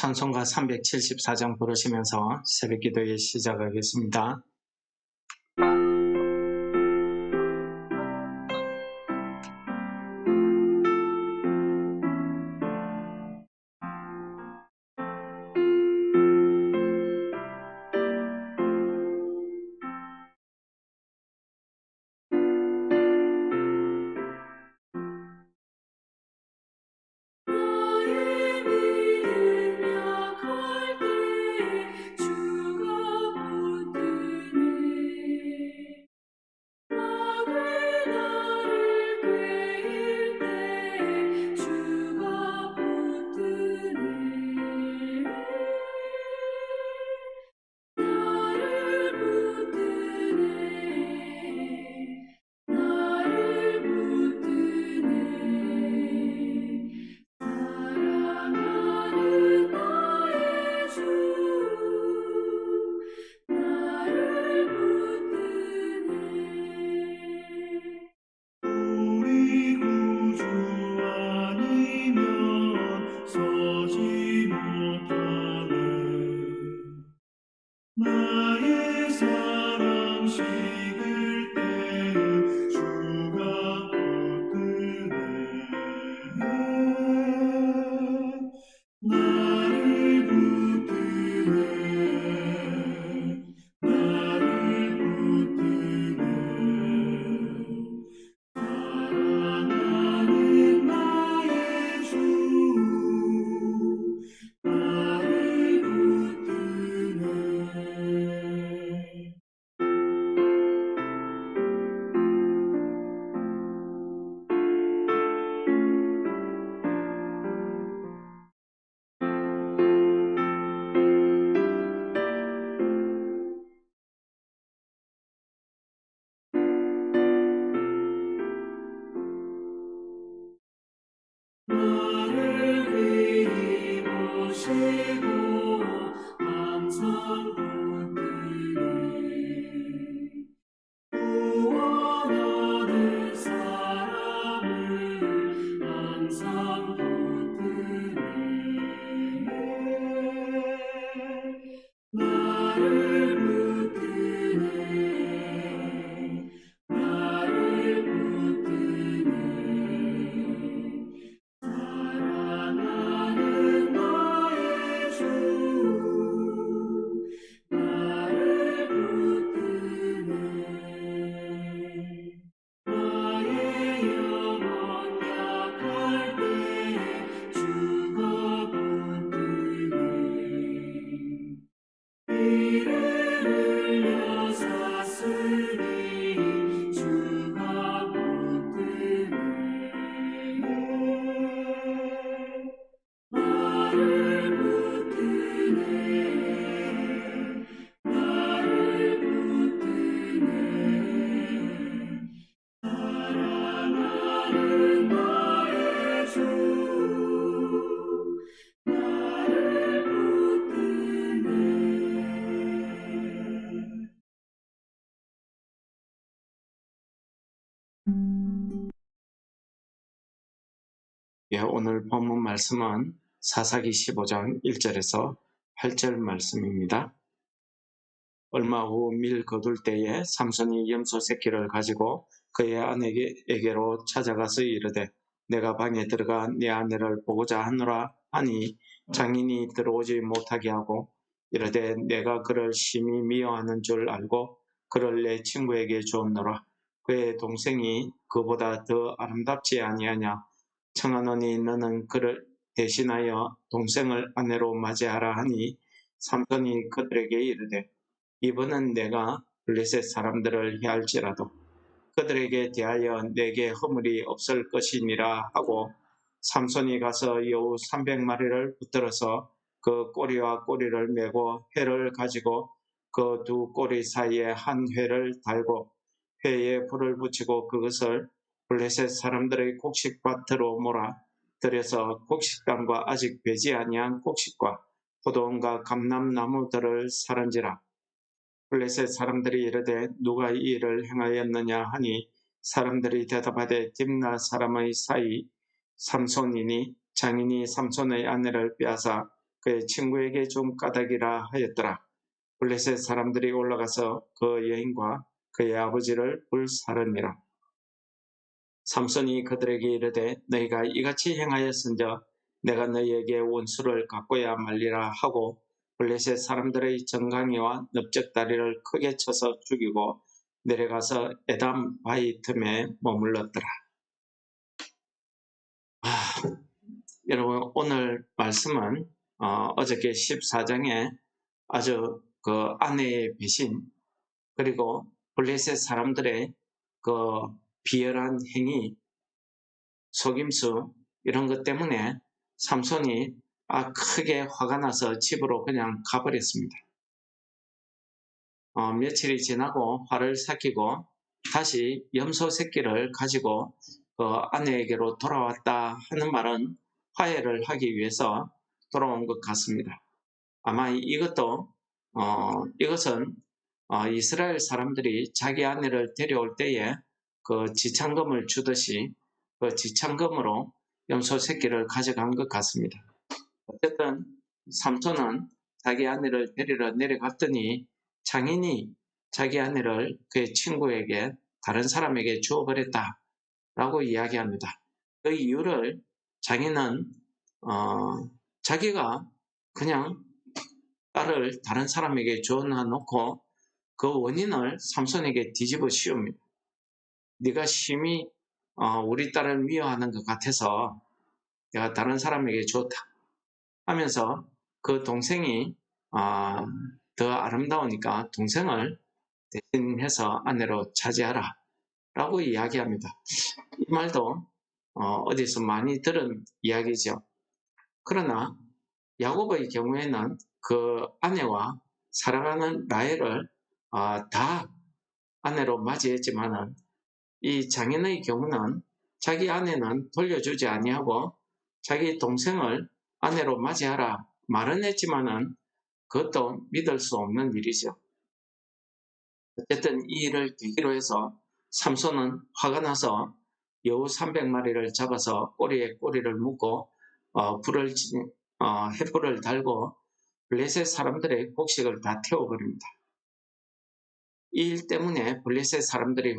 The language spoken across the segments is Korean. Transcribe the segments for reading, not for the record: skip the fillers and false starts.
찬송가 374장 부르시면서 새벽기도에 시작하겠습니다. 나의 사랑 식을 때 주가 붙드네. 나를 붙드네. 나를 붙드네. 사랑하는 나의 주 나를 붙드네. 나를 귀히 보시고 항상 붙드네. 구원하는 사람을 항상 붙드네. 나를 붙드네. 나를 붙드네. 사랑하는 나의 주 나를 붙드네. 나의 영혼 약할 때 주가 붙드네. 이를 흘려 샀으니 주가 붙드네. 나를 붙드네. 나를 붙드네. 사랑하는 나의 주 나를 붙드네. 오늘 본문 말씀은 사사기 15장 1절에서 8절 말씀입니다. 얼마 후 밀 거둘 때에 삼손이 염소 새끼를 가지고 그의 아내에게로 찾아가서 이르되 내가 방에 들어가 네 아내를 보고자 하노라 하니 장인이 들어오지 못하게 하고 이르되 내가 그를 심히 미워하는 줄 알고 그를 내 친구에게 주었노라. 그의 동생이 그보다 더 아름답지 아니하냐. 청하노니 너는 그를 대신하여 동생을 아내로 맞이하라 하니 삼손이 그들에게 이르되 이번은 내가 블레셋 사람들을 해할지라도 그들에게 대하여 내게 허물이 없을 것이니라 하고 삼손이 가서 여우 300마리를 붙들어서 그 꼬리와 꼬리를 메고 회를 가지고 그 두 꼬리 사이에 한 회를 달고 회에 불을 붙이고 그것을 블레셋 사람들의 곡식밭으로 몰아 들여서 곡식당과 아직 배지 아니한 곡식과 포도원과 감람나무들을 사른지라. 블레셋 사람들이 이르되 누가 이 일을 행하였느냐 하니 사람들이 대답하되 딥나 사람의 사이 삼손이니 장인이 삼손의 아내를 빼앗아 그의 친구에게 좀 까닭이라 하였더라. 블레셋 사람들이 올라가서 그 여인과 그의 아버지를 불사르니라. 삼손이 그들에게 이르되 너희가 이같이 행하였은저 내가 너희에게 원수를 갚고야 말리라 하고 블레셋 사람들의 정강이와 넓적다리를 크게 쳐서 죽이고 내려가서 에담 바위 틈에 머물렀더라. 여러분 오늘 말씀은 어저께 14장에 아주 그 아내의 배신 그리고 블레셋 사람들의 그 비열한 행위, 속임수 이런 것 때문에 삼손이 크게 화가 나서 집으로 그냥 가버렸습니다. 며칠이 지나고 화를 삭히고 다시 염소 새끼를 가지고 그 아내에게로 돌아왔다 하는 말은 화해를 하기 위해서 돌아온 것 같습니다. 아마 이것은 이스라엘 사람들이 자기 아내를 데려올 때에 그 지참금을 주듯이 그 지참금으로 염소 새끼를 가져간 것 같습니다. 어쨌든 삼손은 자기 아내를 데리러 내려갔더니 장인이 자기 아내를 그의 친구에게 다른 사람에게 주어버렸다라고 이야기합니다. 그 이유를 장인은 자기가 그냥 딸을 다른 사람에게 주어놓고 그 원인을 삼손에게 뒤집어 씌웁니다. 네가 심히 우리 딸을 미워하는 것 같아서 내가 다른 사람에게 줬다 하면서 그 동생이 더 아름다우니까 동생을 대신해서 아내로 차지하라 라고 이야기합니다. 이 말도 어디서 많이 들은 이야기죠. 그러나 야곱의 경우에는 그 아내와 사랑하는 라헬을 다 아내로 맞이했지만은 이 장인의 경우는 자기 아내는 돌려주지 아니하고 자기 동생을 아내로 맞이하라 말은 했지만은 그것도 믿을 수 없는 일이죠. 어쨌든 이 일을 계기로 해서 삼손은 화가 나서 여우 300마리를 잡아서 꼬리에 꼬리를 묶고 횃불을 달고 블레셋 사람들의 곡식을 다 태워버립니다. 이 일 때문에 블레셋 사람들이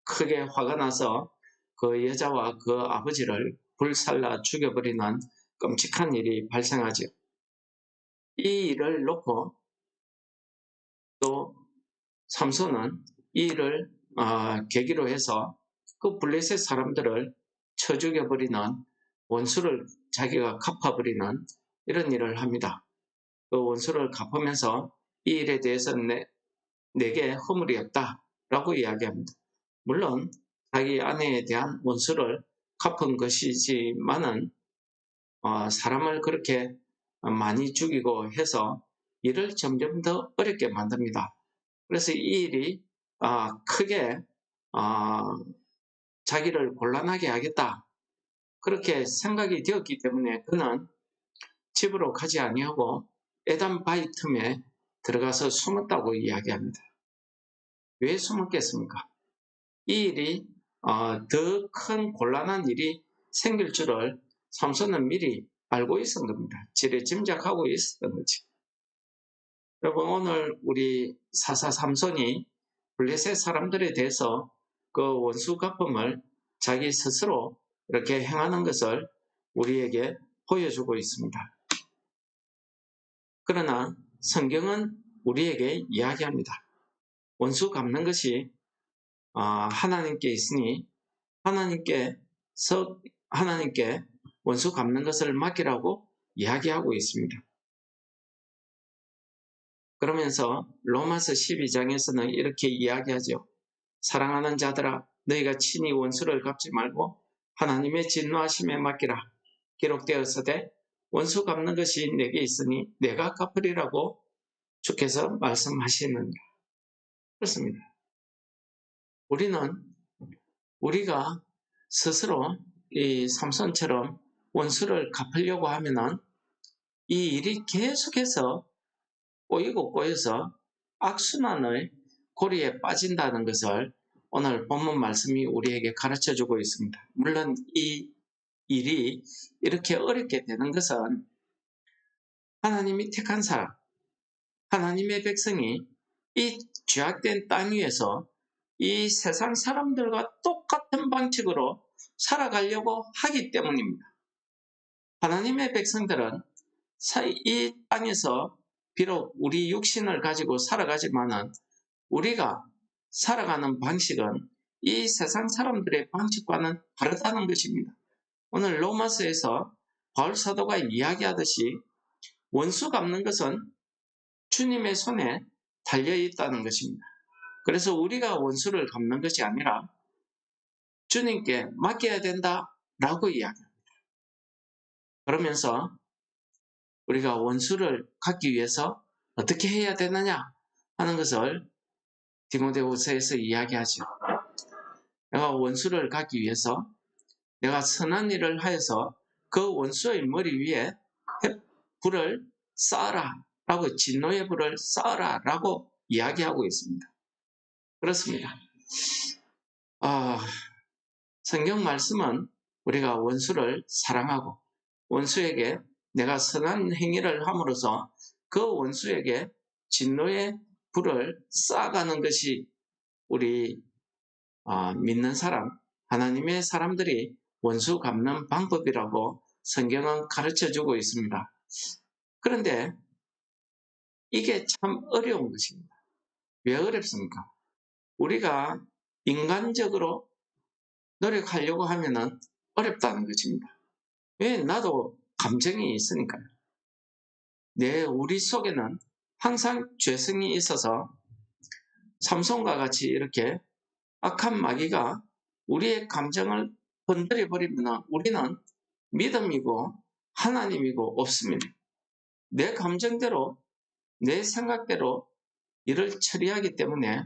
크게 화가 나서 그 여자와 그 아버지를 불살라 죽여버리는 끔찍한 일이 발생하죠. 이 일을 놓고 또 삼손은 이 일을 계기로 해서 그 블레셋 사람들을 쳐 죽여버리는 원수를 자기가 갚아버리는 이런 일을 합니다. 그 원수를 갚으면서 이 일에 대해서 내게 허물이 없다라고 이야기합니다. 물론 자기 아내에 대한 원수를 갚은 것이지만은 사람을 그렇게 많이 죽이고 해서 일을 점점 더 어렵게 만듭니다. 그래서 이 일이 크게 자기를 곤란하게 하겠다 그렇게 생각이 되었기 때문에 그는 집으로 가지 아니하고 에담 바위 틈에 들어가서 숨었다고 이야기합니다. 왜 숨었겠습니까? 이 일이 더 큰 곤란한 일이 생길 줄을 삼손은 미리 알고 있었던 겁니다. 지레 짐작하고 있었던 거지. 여러분 오늘 우리 사사 삼손이 블레셋 사람들에 대해서 그 원수 갚음을 자기 스스로 이렇게 행하는 것을 우리에게 보여주고 있습니다. 그러나 성경은 우리에게 이야기합니다. 원수 갚는 것이 하나님께 있으니 하나님께 원수 갚는 것을 맡기라고 이야기하고 있습니다. 그러면서 로마서 12장에서는 이렇게 이야기하죠. 사랑하는 자들아 너희가 친히 원수를 갚지 말고 하나님의 진노하심에 맡기라. 기록되었으되 원수 갚는 것이 내게 있으니 내가 갚으리라고 주께서 말씀하시느니라. 그렇습니다. 우리가 스스로 이 삼손처럼 원수를 갚으려고 하면은 이 일이 계속해서 꼬여서 악순환의 고리에 빠진다는 것을 오늘 본문 말씀이 우리에게 가르쳐주고 있습니다. 물론 이 일이 이렇게 어렵게 되는 것은 하나님이 택한 사람, 하나님의 백성이 이 죄악된 땅 위에서 이 세상 사람들과 똑같은 방식으로 살아가려고 하기 때문입니다. 하나님의 백성들은 이 땅에서 비록 우리 육신을 가지고 살아가지만은 우리가 살아가는 방식은 이 세상 사람들의 방식과는 다르다는 것입니다. 오늘 로마서에서 바울 사도가 이야기하듯이 원수 갚는 것은 주님의 손에 달려 있다는 것입니다. 그래서 우리가 원수를 갚는 것이 아니라 주님께 맡겨야 된다라고 이야기합니다. 그러면서 우리가 원수를 갚기 위해서 어떻게 해야 되느냐 하는 것을 디모데후서에서 이야기하죠. 내가 원수를 갚기 위해서 내가 선한 일을 하여서 그 원수의 머리 위에 불을 쌓아라 라고, 진노의 불을 쌓아라 라고 이야기하고 있습니다. 그렇습니다. 성경 말씀은 우리가 원수를 사랑하고 원수에게 내가 선한 행위를 함으로써 그 원수에게 진노의 불을 쌓아가는 것이 우리 믿는 사람, 하나님의 사람들이 원수 갚는 방법이라고 성경은 가르쳐주고 있습니다. 그런데 이게 참 어려운 것입니다. 왜 어렵습니까? 우리가 인간적으로 노력하려고 하면은 어렵다는 것입니다. 왜? 나도 감정이 있으니까요. 우리 속에는 항상 죄성이 있어서 삼손과 같이 이렇게 악한 마귀가 우리의 감정을 건드려 버리면 우리는 믿음이고 하나님이고 없습니다. 내 감정대로, 내 생각대로 일을 처리하기 때문에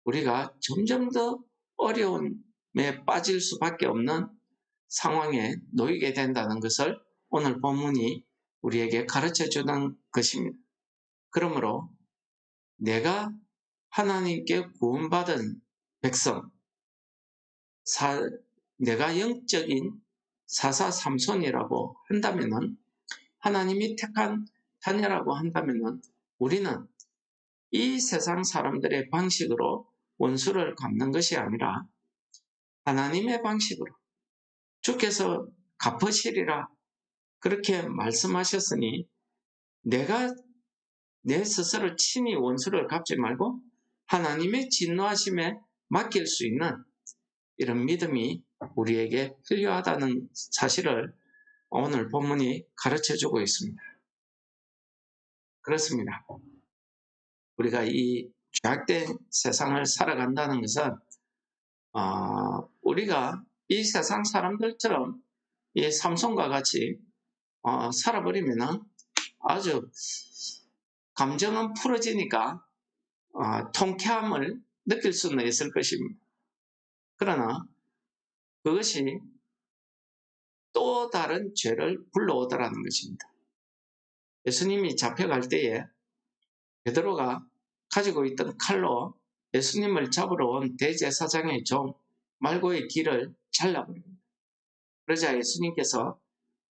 우리가 점점 더 어려움에 빠질 수밖에 없는 상황에 놓이게 된다는 것을 오늘 본문이 우리에게 가르쳐주는 것입니다. 그러므로 내가 하나님께 구원받은 백성, 내가 영적인 사사 삼손이라고 한다면은, 하나님이 택한 자녀라고 한다면은 우리는 이 세상 사람들의 방식으로 원수를 갚는 것이 아니라 하나님의 방식으로, 주께서 갚으시리라 그렇게 말씀하셨으니 내가 내 스스로 친히 원수를 갚지 말고 하나님의 진노하심에 맡길 수 있는 이런 믿음이 우리에게 필요하다는 사실을 오늘 본문이 가르쳐주고 있습니다. 그렇습니다. 우리가 이 죄악된 세상을 살아간다는 것은 우리가 이 세상 사람들처럼 이 삼손과 같이 살아버리면 아주 감정은 풀어지니까 통쾌함을 느낄 수는 있을 것입니다. 그러나 그것이 또 다른 죄를 불러오더라는 것입니다. 예수님이 잡혀갈 때에 베드로가 가지고 있던 칼로 예수님을 잡으러 온 대제사장의 종 말고의 길을 잘라버립니다. 그러자 예수님께서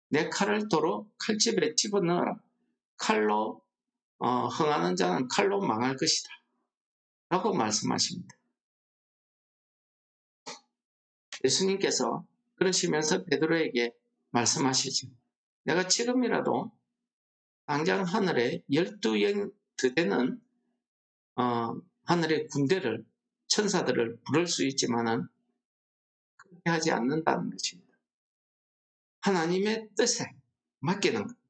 내 칼을 도로 칼집에 집어넣어라. 칼로 흥하는 자는 칼로 망할 것이다 라고 말씀하십니다. 예수님께서 그러시면서 베드로에게 말씀하시죠. 내가 지금이라도 당장 하늘에 12대 하늘의 군대를, 천사들을 부를 수 있지만은 그렇게 하지 않는다는 것입니다. 하나님의 뜻에 맡기는 겁니다.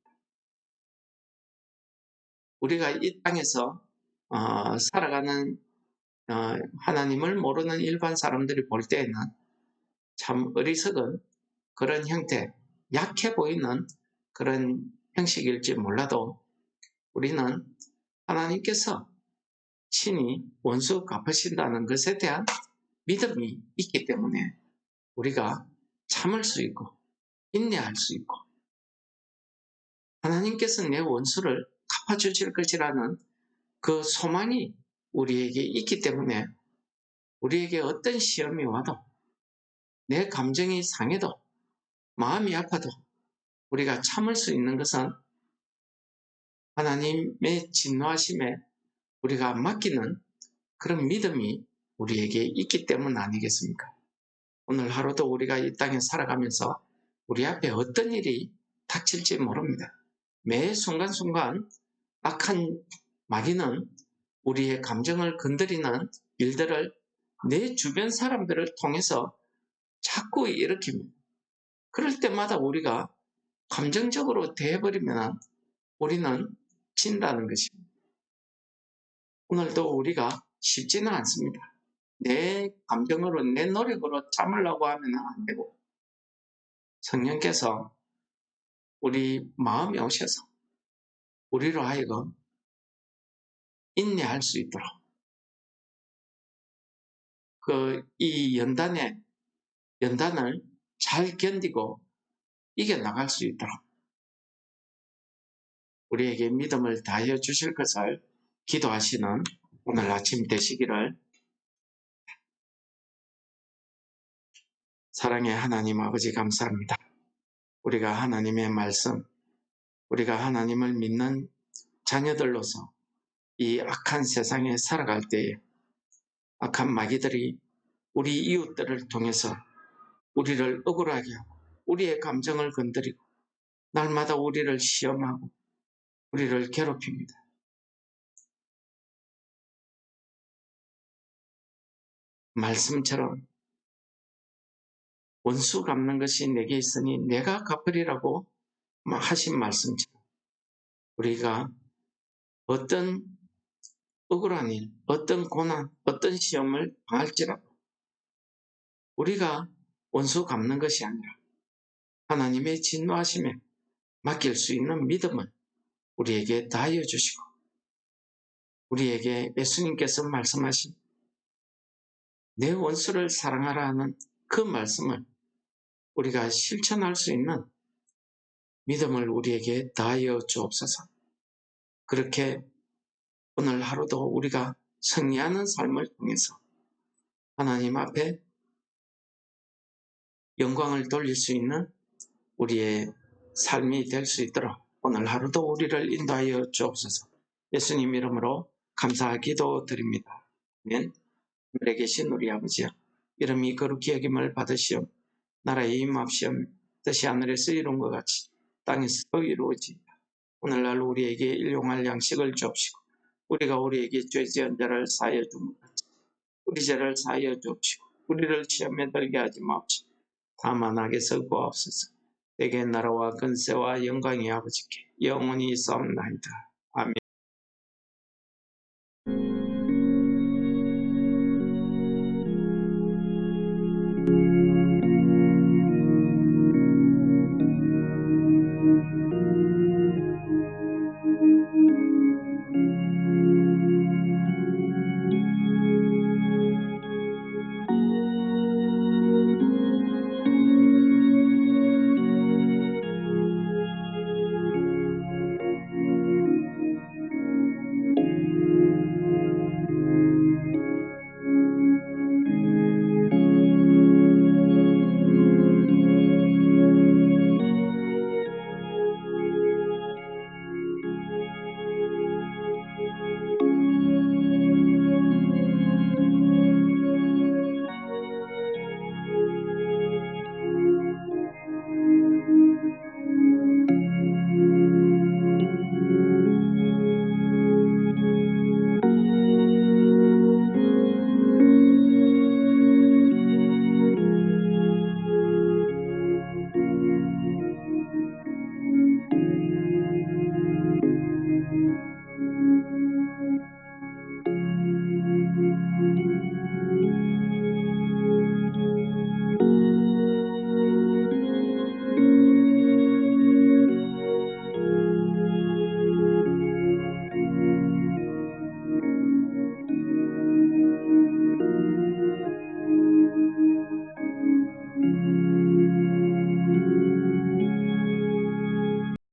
우리가 이 땅에서 살아가는 하나님을 모르는 일반 사람들이 볼 때에는 참 어리석은 그런 형태, 약해 보이는 그런 형식일지 몰라도 우리는 하나님께서 친히 원수 갚으신다는 것에 대한 믿음이 있기 때문에 우리가 참을 수 있고 인내할 수 있고 하나님께서 내 원수를 갚아주실 것이라는 그 소망이 우리에게 있기 때문에 우리에게 어떤 시험이 와도 내 감정이 상해도 마음이 아파도 우리가 참을 수 있는 것은 하나님의 진노하심에 우리가 맡기는 그런 믿음이 우리에게 있기 때문 아니겠습니까? 오늘 하루도 우리가 이 땅에 살아가면서 우리 앞에 어떤 일이 닥칠지 모릅니다. 매 순간순간 악한 마귀는 우리의 감정을 건드리는 일들을 내 주변 사람들을 통해서 자꾸 일으킵니다. 그럴 때마다 우리가 감정적으로 대해버리면 우리는 진다는 것입니다. 오늘도 우리가 쉽지는 않습니다. 내 감정으로, 내 노력으로 참으려고 하면 안 되고, 성령께서 우리 마음에 오셔서 우리로 하여금 인내할 수 있도록 이 연단을 잘 견디고 이겨나갈 수 있도록 우리에게 믿음을 다하여 주실 것을 기도하시는 오늘 아침 되시기를. 사랑의 하나님 아버지 감사합니다. 우리가 하나님의 말씀, 우리가 하나님을 믿는 자녀들로서 이 악한 세상에 살아갈 때에 악한 마귀들이 우리 이웃들을 통해서 우리를 억울하게 하고 우리의 감정을 건드리고 날마다 우리를 시험하고 우리를 괴롭힙니다. 말씀처럼 원수 갚는 것이 내게 있으니 내가 갚으리라고 하신 말씀처럼 우리가 어떤 억울한 일, 어떤 고난, 어떤 시험을 당할지라도 우리가 원수 갚는 것이 아니라 하나님의 진노하심에 맡길 수 있는 믿음을 우리에게 다하여 주시고 우리에게 예수님께서 말씀하신 내 원수를 사랑하라 하는 그 말씀을 우리가 실천할 수 있는 믿음을 우리에게 다하여 주옵소서. 그렇게 오늘 하루도 우리가 승리하는 삶을 통해서 하나님 앞에 영광을 돌릴 수 있는 우리의 삶이 될 수 있도록 오늘 하루도 우리를 인도하여 주옵소서. 예수님 이름으로 감사 기도드립니다. 아멘. 하늘에 계신 우리 아버지여, 이름이 거룩히 여김을 받으시오. 나라의 임합시오. 뜻이 하늘에서 이룬 것 같이 땅에서도 이루어지이다. 오늘날 우리에게 일용할 양식을 주옵시고 우리가 우리에게 죄 지은 자를 사하여 준 것 같이 우리 죄를 사하여 주옵시고 우리를 시험에 들게 하지 마옵시고 다만 악에서 구하옵소서. 내게 나라와 근세와 영광이 아버지께 영원히 있사옵나이다.